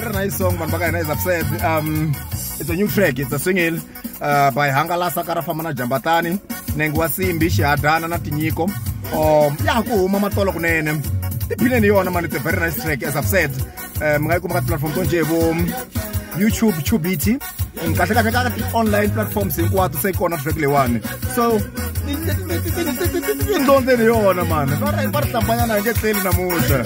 very nice song, man. Bagay is upset. It's a new track. It's a single by Hangalasa Karafamana Jambatani. Nengwa Simbi Shadana na Tinyiko. Ya kuhuma matolo kunene. Tipile niona man, it's a very nice track. As I've said, mga kumakat platform tonjebo YouTube, Chubiti, in katika online platforms in kwatu say kona track le one. So don't they niona man. Para tambanya na nje tele na muda.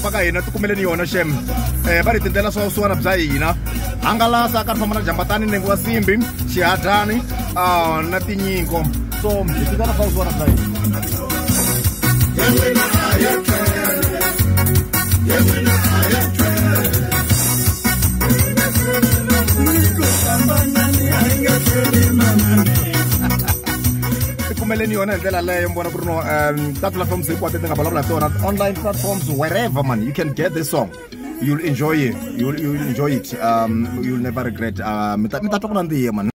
Bagay na tukumele niyo shem bari tendela so suwana bzayina Hangalasa Karafamana Jambatani nengwa Simbi Shadani na Tinyiko. So tendela so suwana bzayina. That platforms online platforms, wherever man you can get this song, you'll enjoy it. You'll enjoy it. You'll never regret.